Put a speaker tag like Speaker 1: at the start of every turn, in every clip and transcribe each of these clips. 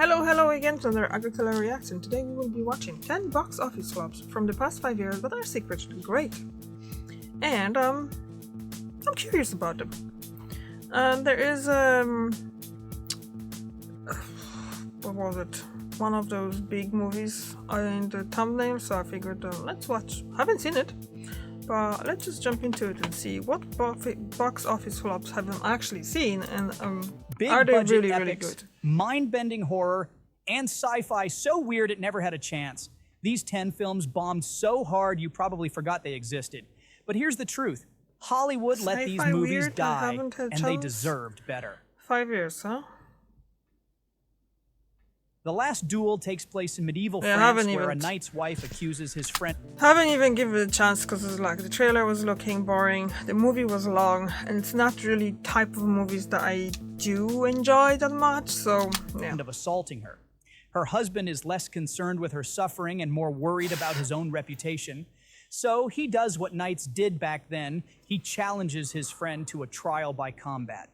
Speaker 1: Hello again to another Agricola Reaction. Today we will be watching 10 box office flops from the past 5 years that are secretly great. And I'm curious about them. There is what was it? One of those big movies in the thumbnail, so I figured let's watch. Haven't seen it, but let's just jump into it and see what box office flops have I actually seen, and
Speaker 2: Big
Speaker 1: are they
Speaker 2: budget
Speaker 1: really
Speaker 2: epics,
Speaker 1: good?
Speaker 2: mind-bending horror, and sci-fi so weird it never had a chance. These 10 films bombed so hard you probably forgot they existed. But here's the truth. Hollywood let these
Speaker 1: Sci-fi
Speaker 2: movies
Speaker 1: weird,
Speaker 2: die,
Speaker 1: and
Speaker 2: they deserved better.
Speaker 1: 5 years, huh?
Speaker 2: The last duel takes place in medieval
Speaker 1: Yeah,
Speaker 2: France, where a knight's wife accuses his friend.
Speaker 1: Haven't even given it a chance because like the trailer was looking boring, the movie was long, and it's not really type of movies that I do enjoy that much. So yeah.
Speaker 2: Of assaulting her. Her husband is less concerned with her suffering and more worried about his own reputation. So he does what knights did back then. He challenges his friend to a trial by combat.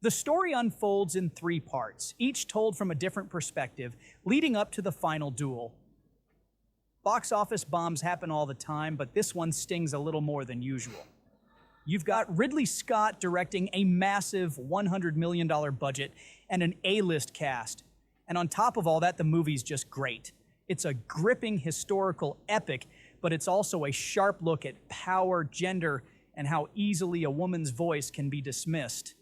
Speaker 2: The story unfolds in 3 parts, each told from a different perspective, leading up to the final duel. Box office bombs happen all the time, but this one stings a little more than usual. You've got Ridley Scott directing a massive $100 million budget and an A-list cast. And on top of all that, the movie's just great. It's a gripping historical epic, but it's also a sharp look at power, gender, and how easily a woman's voice can be dismissed.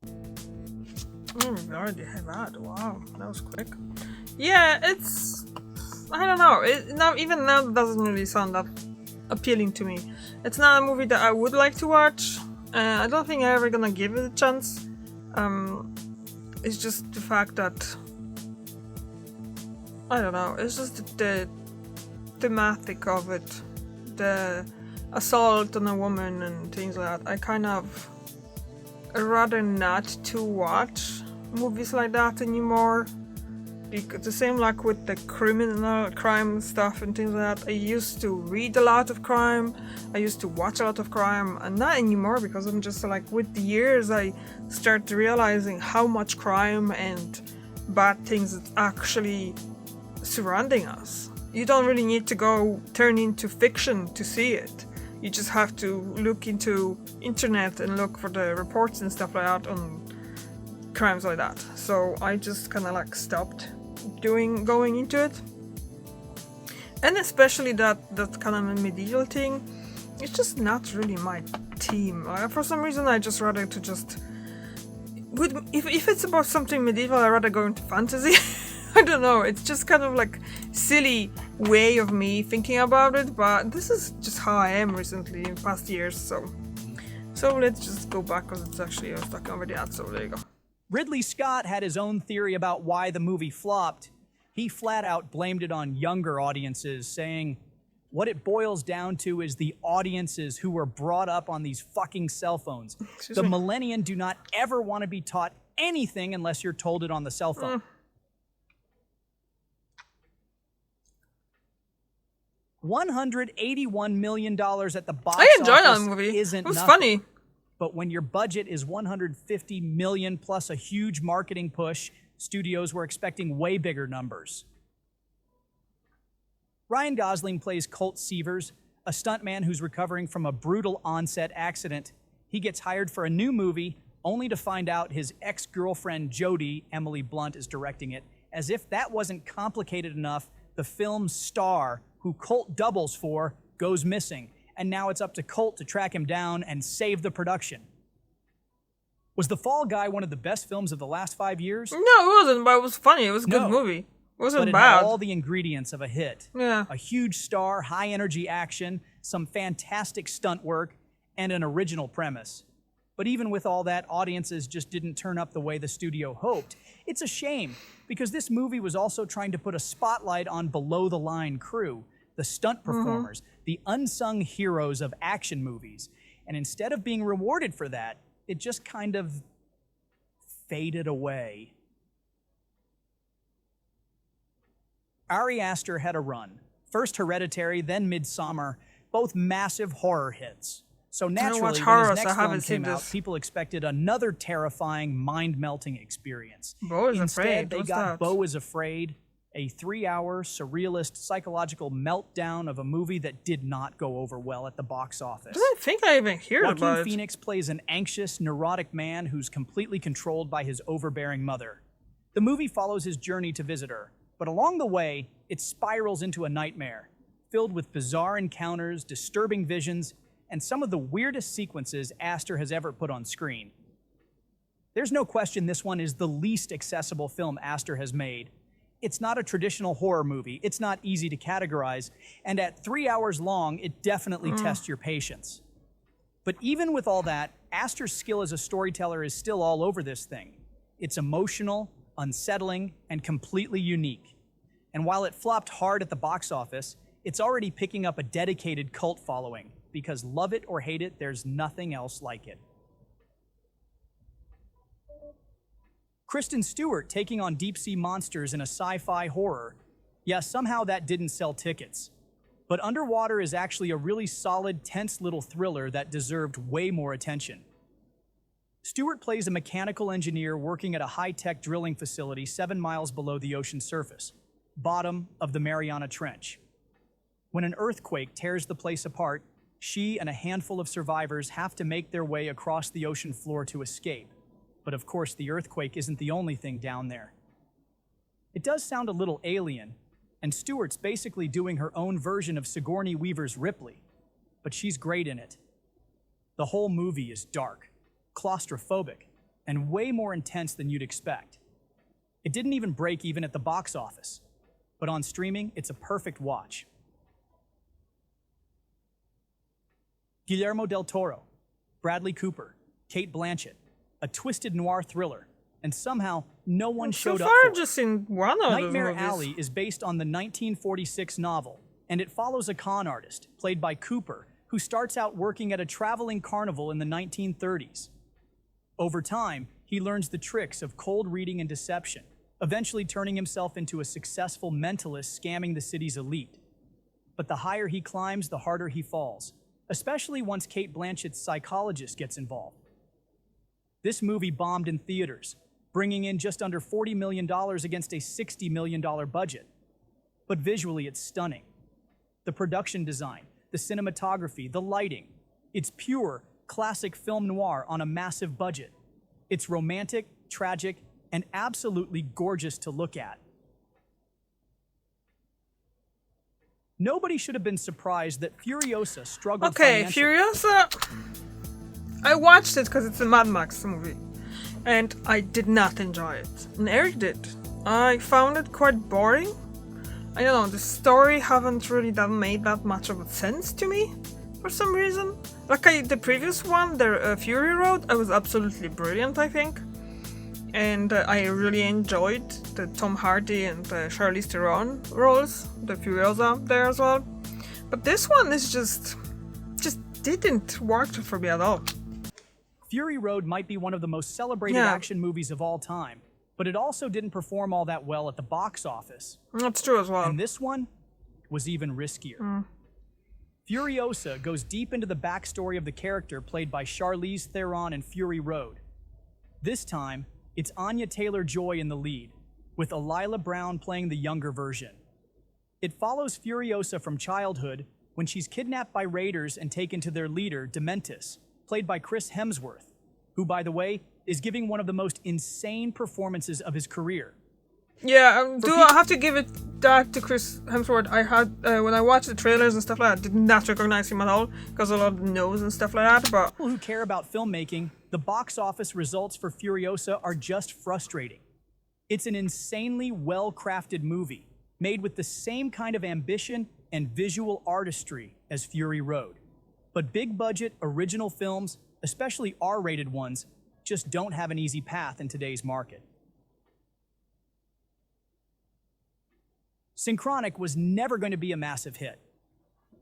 Speaker 1: We already have that. Wow, that was quick. Yeah, it's... I don't know. Even now, it doesn't really sound that appealing to me. It's not a movie that I would like to watch. I don't think I'm ever gonna give it a chance. It's just the fact that... I don't know. It's just the thematic of it. The assault on a woman and things like that. I kind of... rather not to watch movies like that anymore, because the same like with the criminal crime stuff and things like that. I used to read a lot of crime, I used to watch a lot of crime, and not anymore, because I'm just like, with the years I start realizing how much crime and bad things is actually surrounding us. You don't really need to go turn into fiction to see it. You just have to look into internet and look for the reports and stuff like that on crimes like that. So I just kind of like stopped going into it. And especially that kind of a medieval thing, it's just not really my theme. For some reason I just rather to just... If it's about something medieval, I'd rather go into fantasy. I don't know, it's just kind of like silly way of me thinking about it, but this is just how I am recently in past years, so let's just go back, because it's actually, I was talking over the ad, so there you go.
Speaker 2: Ridley Scott had his own theory about why the movie flopped. He flat out blamed it on younger audiences, saying, what it boils down to is the audiences who were brought up on these fucking cell phones. The millennials do not ever want to be taught anything unless you're told it on the cell phone. $181 million at the box office.
Speaker 1: I enjoyed that movie. It was funny.
Speaker 2: But when your budget is $150 million plus a huge marketing push, studios were expecting way bigger numbers. Ryan Gosling plays Colt Seavers, a stuntman who's recovering from a brutal onset accident. He gets hired for a new movie, only to find out his ex-girlfriend Jodie, Emily Blunt, is directing it. As if that wasn't complicated enough, the film's star, who Colt doubles for, goes missing, and now it's up to Colt to track him down and save the production. Was The Fall Guy one of the best films of the last 5 years?
Speaker 1: No, it wasn't, but it was funny. It was a good movie. It wasn't
Speaker 2: but
Speaker 1: bad.
Speaker 2: Had all the ingredients of a hit.
Speaker 1: Yeah.
Speaker 2: A huge star, high-energy action, some fantastic stunt work, and an original premise. But even with all that, audiences just didn't turn up the way the studio hoped. It's a shame, because this movie was also trying to put a spotlight on below-the-line crew, the stunt performers, the unsung heroes of action movies. And instead of being rewarded for that, it just kind of faded away. Ari Aster had a run. First Hereditary, then Midsommar, both massive horror hits. So
Speaker 1: watch
Speaker 2: naturally, when his
Speaker 1: horrors, I
Speaker 2: next film
Speaker 1: haven't seen
Speaker 2: came out,
Speaker 1: this.
Speaker 2: people expected another terrifying, mind-melting experience.
Speaker 1: Beau is
Speaker 2: Instead,
Speaker 1: Afraid.
Speaker 2: they
Speaker 1: What's
Speaker 2: got
Speaker 1: that?
Speaker 2: Beau is Afraid, a 3-hour, surrealist, psychological meltdown of a movie that did not go over well at the box office.
Speaker 1: I don't think I even heard about
Speaker 2: Joaquin
Speaker 1: it.
Speaker 2: Phoenix plays an anxious, neurotic man who's completely controlled by his overbearing mother. The movie follows his journey to visit her, but along the way, it spirals into a nightmare, filled with bizarre encounters, disturbing visions, and some of the weirdest sequences Aster has ever put on screen. There's no question this one is the least accessible film Aster has made. It's not a traditional horror movie, it's not easy to categorize, and at 3 hours long, it definitely tests your patience. But even with all that, Aster's skill as a storyteller is still all over this thing. It's emotional, unsettling, and completely unique. And while it flopped hard at the box office, it's already picking up a dedicated cult following, because love it or hate it, there's nothing else like it. Kristen Stewart taking on deep-sea monsters in a sci-fi horror. Yeah, somehow that didn't sell tickets. But Underwater is actually a really solid, tense little thriller that deserved way more attention. Stewart plays a mechanical engineer working at a high-tech drilling facility 7 miles below the ocean surface, bottom of the Mariana Trench. When an earthquake tears the place apart, she and a handful of survivors have to make their way across the ocean floor to escape. But of course, the earthquake isn't the only thing down there. It does sound a little alien, and Stewart's basically doing her own version of Sigourney Weaver's Ripley, but she's great in it. The whole movie is dark, claustrophobic, and way more intense than you'd expect. It didn't even break even at the box office, but on streaming, it's a perfect watch. Guillermo del Toro, Bradley Cooper, Cate Blanchett, a twisted noir thriller, and somehow no one showed
Speaker 1: so
Speaker 2: up
Speaker 1: far,
Speaker 2: for
Speaker 1: I've just seen one of
Speaker 2: Nightmare
Speaker 1: the movies.
Speaker 2: Alley is based on the 1946 novel, and it follows a con artist, played by Cooper, who starts out working at a traveling carnival in the 1930s. Over time, he learns the tricks of cold reading and deception, eventually turning himself into a successful mentalist scamming the city's elite. But the higher he climbs, the harder he falls, especially once Cate Blanchett's psychologist gets involved. This movie bombed in theaters, bringing in just under $40 million against a $60 million budget. But visually, it's stunning. The production design, the cinematography, the lighting. It's pure, classic film noir on a massive budget. It's romantic, tragic, and absolutely gorgeous to look at. Nobody should have been surprised that Furiosa struggled financially.
Speaker 1: Furiosa. I watched it because it's a Mad Max movie, and I did not enjoy it. And Eric did. I found it quite boring. I don't know, the story haven't really made that much of a sense to me for some reason. Like the previous one, the Fury Road, I was absolutely brilliant, I think. And I really enjoyed the Tom Hardy and the Charlize Theron roles, the Furiosa there as well. But this one is just didn't work for me at all.
Speaker 2: Fury Road might be one of the most celebrated action movies of all time, but it also didn't perform all that well at the box office.
Speaker 1: That's true as well.
Speaker 2: And this one was even riskier. Furiosa goes deep into the backstory of the character played by Charlize Theron in Fury Road. This time, it's Anya Taylor-Joy in the lead, with Elila Brown playing the younger version. It follows Furiosa from childhood when she's kidnapped by raiders and taken to their leader, Dementis, played by Chris Hemsworth, who, by the way, is giving one of the most insane performances of his career.
Speaker 1: Yeah, I have to give it that to Chris Hemsworth. I had, when I watched the trailers and stuff like that, did not recognize him at all, because a lot of the nose and stuff like that, but...
Speaker 2: People who care about filmmaking, the box office results for Furiosa are just frustrating. It's an insanely well-crafted movie, made with the same kind of ambition and visual artistry as Fury Road. But big-budget, original films, especially R-rated ones, just don't have an easy path in today's market. Synchronic was never going to be a massive hit.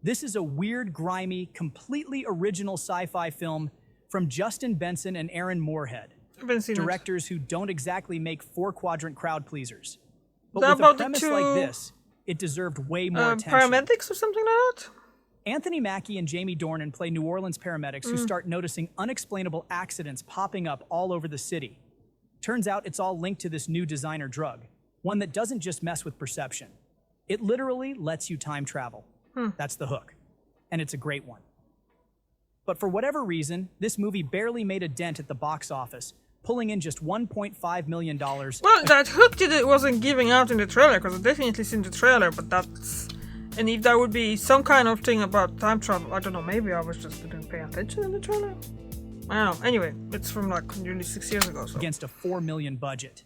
Speaker 2: This is a weird, grimy, completely original sci-fi film from Justin Benson and Aaron Moorhead, directors who don't exactly make four-quadrant crowd pleasers. But with a premise like this, it deserved way more attention.
Speaker 1: Paramedics or something like that?
Speaker 2: Anthony Mackie and Jamie Dornan play New Orleans paramedics who start noticing unexplainable accidents popping up all over the city. Turns out it's all linked to this new designer drug, one that doesn't just mess with perception. It literally lets you time travel. That's the hook. And it's a great one. But for whatever reason, this movie barely made a dent at the box office, pulling in just $1.5 million.
Speaker 1: Well, that hook wasn't giving out in the trailer, because I definitely seen the trailer, but that's... And if there would be some kind of thing about time travel, I don't know, maybe I was just didn't pay attention in the trailer? I don't know. Anyway, it's from like nearly 6 years ago, so...
Speaker 2: Against a $4 million budget.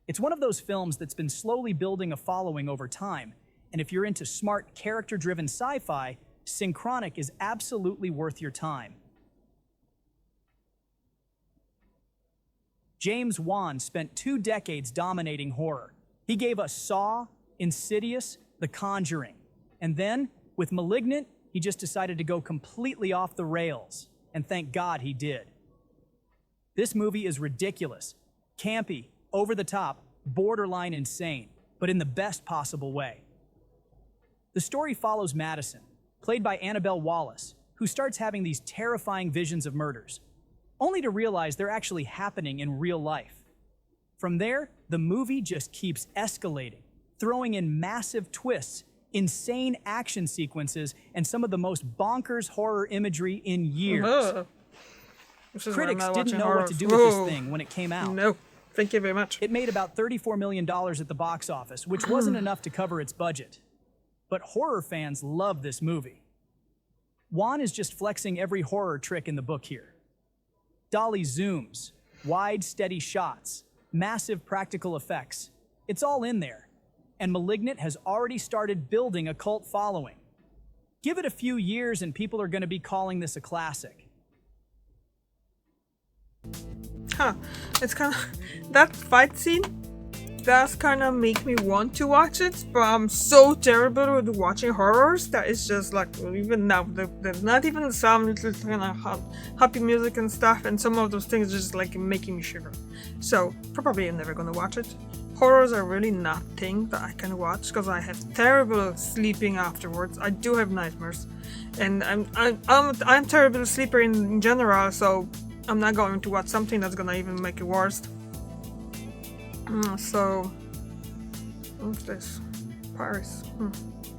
Speaker 2: It's one of those films that's been slowly building a following over time, and if you're into smart, character-driven sci-fi, Synchronic is absolutely worth your time. James Wan spent 2 decades dominating horror. He gave us Saw, Insidious, The Conjuring. And then, with Malignant, he just decided to go completely off the rails. And thank God he did. This movie is ridiculous, campy, over the top, borderline insane, but in the best possible way. The story follows Madison, played by Annabelle Wallis, who starts having these terrifying visions of murders, only to realize they're actually happening in real life. From there, the movie just keeps escalating, throwing in massive twists, insane action sequences, and some of the most bonkers horror imagery in years. Critics didn't know what to do with this thing when it came out.
Speaker 1: No, thank you very much.
Speaker 2: It made about $34 million at the box office, which wasn't enough to cover its budget. But horror fans love this movie. Wan is just flexing every horror trick in the book here. Dolly zooms, wide, steady shots, massive practical effects. It's all in there. And Malignant has already started building a cult following. Give it a few years and people are going to be calling this a classic.
Speaker 1: It's kind of... That fight scene does kind of make me want to watch it, but I'm so terrible with watching horrors that it's just like, even now, there's not even some little kind of happy music and stuff, and some of those things just like making me shiver. So, probably I'm never gonna watch it. Horrors are really not a thing that I can watch because I have terrible sleeping afterwards. I do have nightmares, and I'm terrible sleeper in general, so I'm not going to watch something that's gonna even make it worse. So, what's this? Paris.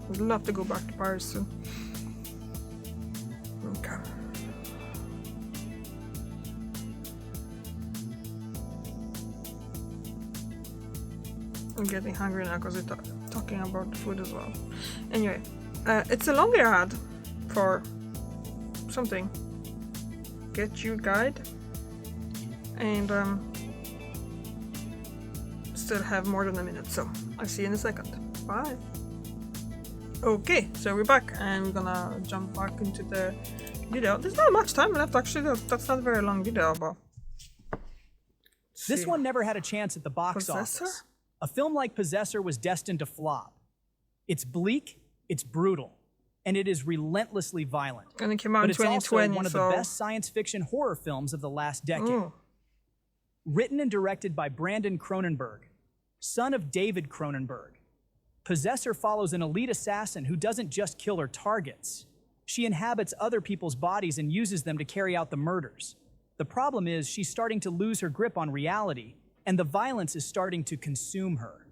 Speaker 1: I'd love to go back to Paris soon. Okay. I'm getting hungry now because we're talking about the food as well. Anyway, it's a longer ad for something. Get Your Guide. And still have more than a minute, so I'll see you in a second. Bye. Okay, so we're back and we're gonna jump back into the video. There's not much time left actually. That's not a very long video, but
Speaker 2: this one never had a chance at the box office. A film like Possessor was destined to flop. It's bleak, it's brutal, and it is relentlessly violent.
Speaker 1: And it came out in 2020,
Speaker 2: it's also one of the best science fiction horror films of the last decade. Written and directed by Brandon Cronenberg, son of David Cronenberg, Possessor follows an elite assassin who doesn't just kill her targets. She inhabits other people's bodies and uses them to carry out the murders. The problem is she's starting to lose her grip on reality, and the violence is starting to consume her.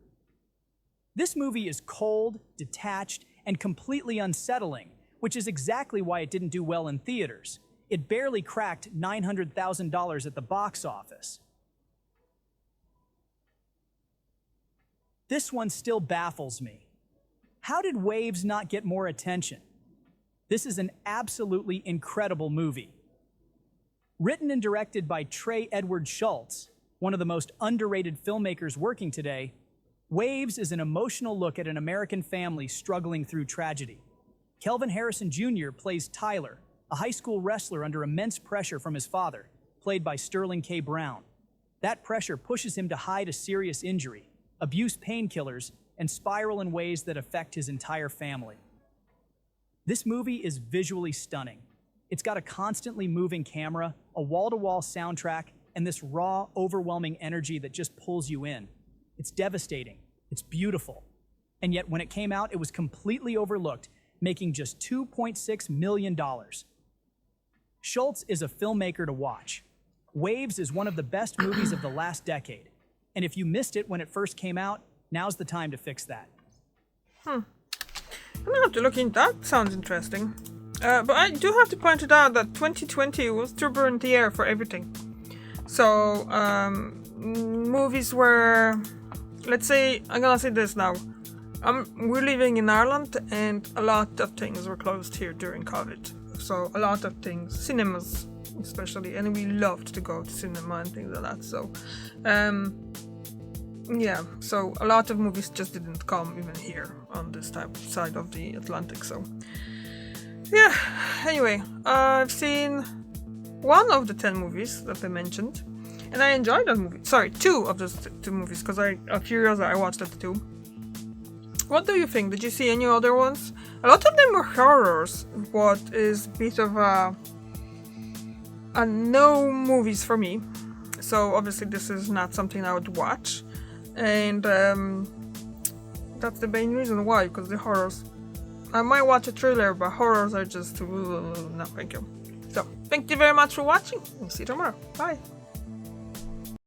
Speaker 2: This movie is cold, detached, and completely unsettling, which is exactly why it didn't do well in theaters. It barely cracked $900,000 at the box office. This one still baffles me. How did Waves not get more attention? This is an absolutely incredible movie. Written and directed by Trey Edward Schultz, one of the most underrated filmmakers working today, Waves is an emotional look at an American family struggling through tragedy. Kelvin Harrison Jr. plays Tyler, a high school wrestler under immense pressure from his father, played by Sterling K. Brown. That pressure pushes him to hide a serious injury, abuse painkillers, and spiral in ways that affect his entire family. This movie is visually stunning. It's got a constantly moving camera, a wall-to-wall soundtrack, and this raw, overwhelming energy that just pulls you in. It's devastating. It's beautiful. And yet when it came out, it was completely overlooked, making just $2.6 million. Schultz is a filmmaker to watch. Waves is one of the best movies of the last decade. And if you missed it when it first came out, now's the time to fix that.
Speaker 1: I'm gonna have to look into that. Sounds interesting. But I do have to point it out that 2020 was turbulent year for everything. So, movies were, let's say, I'm gonna say this now. We're living in Ireland, and a lot of things were closed here during COVID. So a lot of things, cinemas especially, and we loved to go to cinema and things like that. So, yeah, so a lot of movies just didn't come even here on this side of the Atlantic. So, yeah. Anyway, I've seen one of the 10 movies that I mentioned, and I enjoyed that movie. Sorry, 2 of those 2 movies, because I curious I watched the 2. What do you think? Did you see any other ones? A lot of them were horrors, what is a bit of a no movies for me. So obviously this is not something I would watch, and that's the main reason why, because the horrors, I might watch a thriller, but horrors are just no, thank you. So thank you very much for watching, and see you tomorrow. Bye.